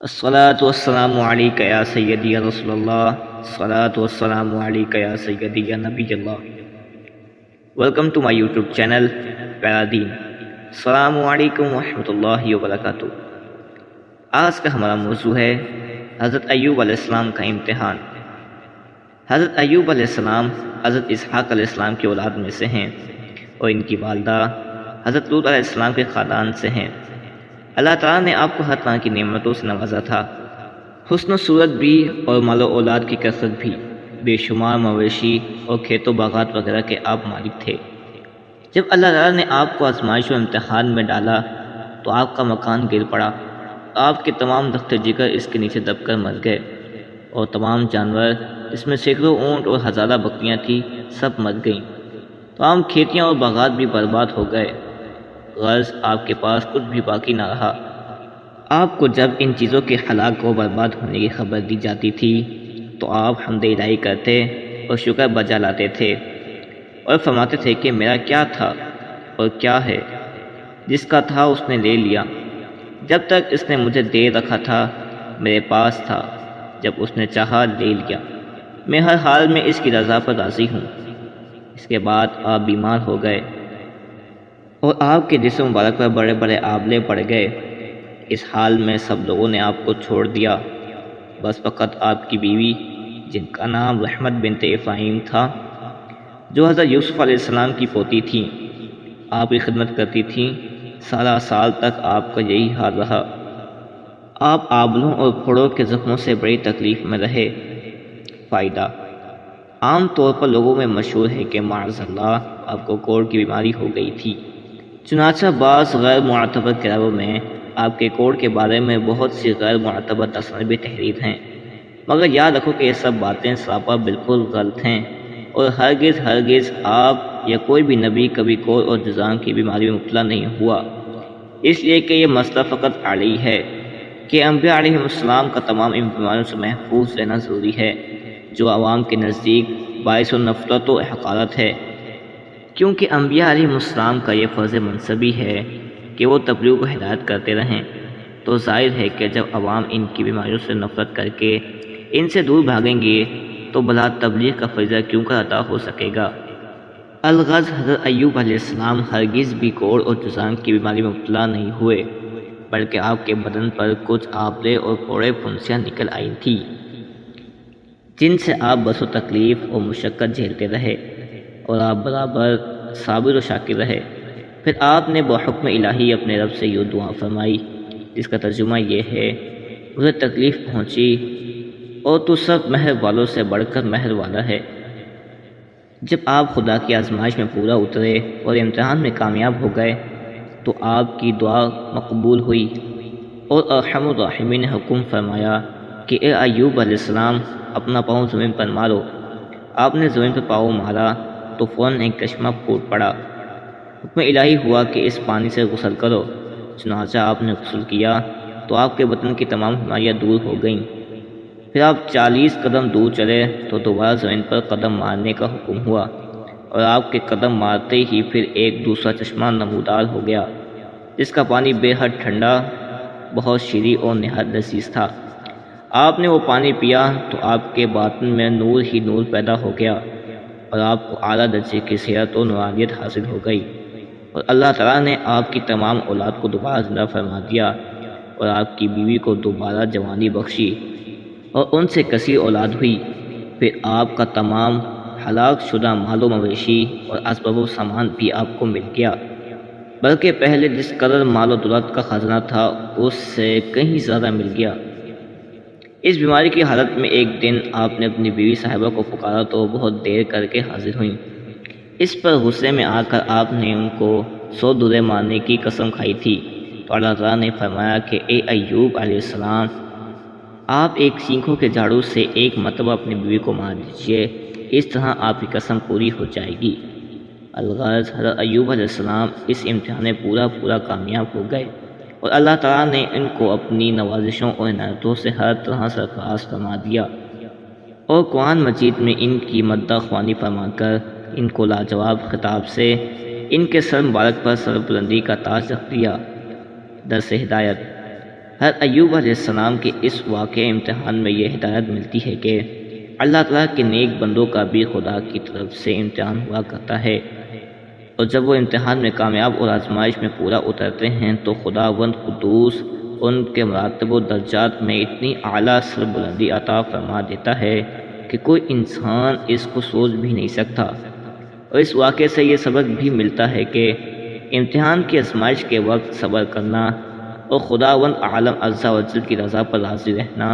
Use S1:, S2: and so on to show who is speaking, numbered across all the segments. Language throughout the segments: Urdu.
S1: الصلاۃ والسلام علیک یا سیدی یا رسول اللہ، الصلاۃ والسلام علیک یا سیدی یا نبی اللہ۔ Welcome to my YouTube channel پیارا دین۔ السلام علیکم ورحمۃ اللہ وبرکاتہ۔ آج کا ہمارا موضوع ہے حضرت ایوب علیہ السلام کا امتحان۔ حضرت ایوب علیہ السلام حضرت اسحاق علیہ السلام کی اولاد میں سے ہیں اور ان کی والدہ حضرت لوط علیہ السلام کے خاندان سے ہیں۔ اللہ تعالیٰ نے آپ کو ہر طرح کی نعمتوں سے نوازا تھا، حسن و صورت بھی اور مال و اولاد کی کثرت بھی، بے شمار مویشی اور کھیت و باغات وغیرہ کے آپ مالک تھے۔ جب اللہ تعالیٰ نے آپ کو آزمائش و امتحان میں ڈالا تو آپ کا مکان گر پڑا، آپ کے تمام رخت جگر اس کے نیچے دب کر مر گئے، اور تمام جانور جس میں سینکڑوں اونٹ اور ہزارہ بکریاں تھیں سب مر گئیں، تمام کھیتیاں اور باغات بھی برباد ہو گئے، غرض آپ کے پاس کچھ بھی باقی نہ رہا۔ آپ کو جب ان چیزوں کے ہلاک و برباد ہونے کی خبر دی جاتی تھی تو آپ حمد الہی کرتے اور شکر بجا لاتے تھے اور فرماتے تھے کہ میرا کیا تھا اور کیا ہے، جس کا تھا اس نے لے لیا، جب تک اس نے مجھے دے رکھا تھا میرے پاس تھا، جب اس نے چاہا لے لیا، میں ہر حال میں اس کی رضا پر راضی ہوں۔ اس کے بعد آپ بیمار ہو گئے اور آپ کے جسم مبارک پر بڑے بڑے آبلے پڑ گئے۔ اس حال میں سب لوگوں نے آپ کو چھوڑ دیا، بس فقط آپ کی بیوی جن کا نام رحمت بنت افراہیم تھا، جو حضرت یوسف علیہ السلام کی پوتی تھیں، آپ کی خدمت کرتی تھیں۔ 17 سال تک آپ کا یہی حال رہا۔ آپ آبلوں اور پھوڑوں کے زخموں سے بڑی تکلیف میں رہے۔ فائدہ: عام طور پر لوگوں میں مشہور ہے کہ معاذ اللہ آپ کو کوڑ کی بیماری ہو گئی تھی، چنانچہ بعض غیر معتبر کتابوں میں آپ کے کوڑ کے بارے میں بہت سی غیر معتبر تصانیف تحریر ہیں، مگر یاد رکھو کہ یہ سب باتیں سراپا بالکل غلط ہیں، اور ہرگز آپ یا کوئی بھی نبی کبھی کوڑ اور جذام کی بیماری میں مبتلا نہیں ہوا، اس لیے کہ یہ مسئلہ فقط علی ہے کہ انبیاء علیہ السلام کا تمام ان بیماریوں سے محفوظ رہنا ضروری ہے، جو عوام کے نزدیک باعث نفرت و حقارت ہے، کیونکہ انبیاء علیہ السلام کا یہ فرض منصبی ہے کہ وہ تبلیغ و ہدایت کرتے رہیں، تو ظاہر ہے کہ جب عوام ان کی بیماریوں سے نفرت کر کے ان سے دور بھاگیں گے تو بھلا تبلیغ کا فریضہ کیوں کر ادا ہو سکے گا۔ الغرض حضرت ایوب علیہ السلام ہرگز بھی کوڑ اور جذام کی بیماری میں مبتلا نہیں ہوئے، بلکہ آپ کے بدن پر کچھ آبلے اور پھوڑے پھنسیاں نکل آئی تھیں، جن سے آپ بس و تکلیف اور مشقت جھیلتے رہے، اور آپ برابر صابر و شاکر رہے۔ پھر آپ نے بحکم الہی اپنے رب سے یوں دعا فرمائی، جس کا ترجمہ یہ ہے: مجھے تکلیف پہنچی اور تو سب مہر والوں سے بڑھ کر مہر والا ہے۔ جب آپ خدا کی آزمائش میں پورا اترے اور امتحان میں کامیاب ہو گئے تو آپ کی دعا مقبول ہوئی، اور ارحم الراحمین نے حکم فرمایا کہ اے ایوب علیہ السلام اپنا پاؤں زمین پر مارو۔ آپ نے زمین پر پاؤں مارا تو فوراً ایک چشمہ پھوٹ پڑا۔ حکم الہی ہوا کہ اس پانی سے غسل کرو، چنانچہ آپ نے غسل کیا تو آپ کے بدن کی تمام بیماریاں دور ہو گئیں۔ پھر آپ 40 قدم دور چلے تو دوبارہ زمین پر قدم مارنے کا حکم ہوا، اور آپ کے قدم مارتے ہی پھر ایک دوسرا چشمہ نمودار ہو گیا، جس کا پانی بے حد ٹھنڈا، بہت شیریں اور نہایت لذیذ تھا۔ آپ نے وہ پانی پیا تو آپ کے باطن میں نور ہی نور پیدا ہو گیا، اور آپ کو اعلیٰ درجے کی صحت و نورانیت حاصل ہو گئی، اور اللہ تعالیٰ نے آپ کی تمام اولاد کو دوبارہ زندہ فرما دیا، اور آپ کی بیوی کو دوبارہ جوانی بخشی اور ان سے کثیر اولاد ہوئی۔ پھر آپ کا تمام ہلاک شدہ مال و مویشی اور اسباب و سامان بھی آپ کو مل گیا، بلکہ پہلے جس قدر مال و دولت کا خزانہ تھا اس سے کہیں زیادہ مل گیا۔ اس بیماری کی حالت میں ایک دن آپ نے اپنی بیوی صاحبہ کو پکارا تو بہت دیر کر کے حاضر ہوئیں۔ اس پر غصے میں آ کر آپ نے ان کو 100 درے مارنے کی قسم کھائی تھی، تو اللہ تعالیٰ نے فرمایا کہ اے ایوب علیہ السلام، آپ ایک سینگوں کے جھاڑو سے ایک مرتبہ اپنی بیوی کو مار دیجیے، اس طرح آپ کی قسم پوری ہو جائے گی۔ الغرض حضرت ایوب علیہ السلام اس امتحان میں پورا کامیاب ہو گئے، اور اللہ تعالیٰ نے ان کو اپنی نوازشوں اور عنایتوں سے ہر طرح سرفراز فرما دیا، اور قرآن مجید میں ان کی مدح خوانی فرما کر ان کو لاجواب خطاب سے ان کے سر مبارک پر سر بلندی کا تاج رکھ دیا۔ درس ہدایت: حضرت ایوب علیہ السلام کے اس واقع امتحان میں یہ ہدایت ملتی ہے کہ اللہ تعالیٰ کے نیک بندوں کا بھی خدا کی طرف سے امتحان ہوا کرتا ہے، اور جب وہ امتحان میں کامیاب اور آزمائش میں پورا اترتے ہیں تو خداوند قدوس ان کے مراتب و درجات میں اتنی اعلیٰ سربلندی عطا فرما دیتا ہے کہ کوئی انسان اس کو سوچ بھی نہیں سکتا۔ اور اس واقعے سے یہ سبق بھی ملتا ہے کہ امتحان کی آزمائش کے وقت صبر کرنا اور خداوند عالم عز و جل کی رضا پر راضی رہنا،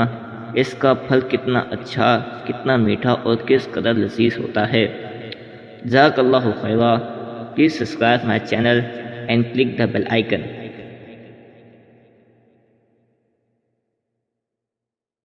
S1: اس کا پھل کتنا اچھا، کتنا میٹھا اور کس قدر لذیذ ہوتا ہے۔ جزاک اللہ خیرا۔ Please subscribe my channel and click the bell icon.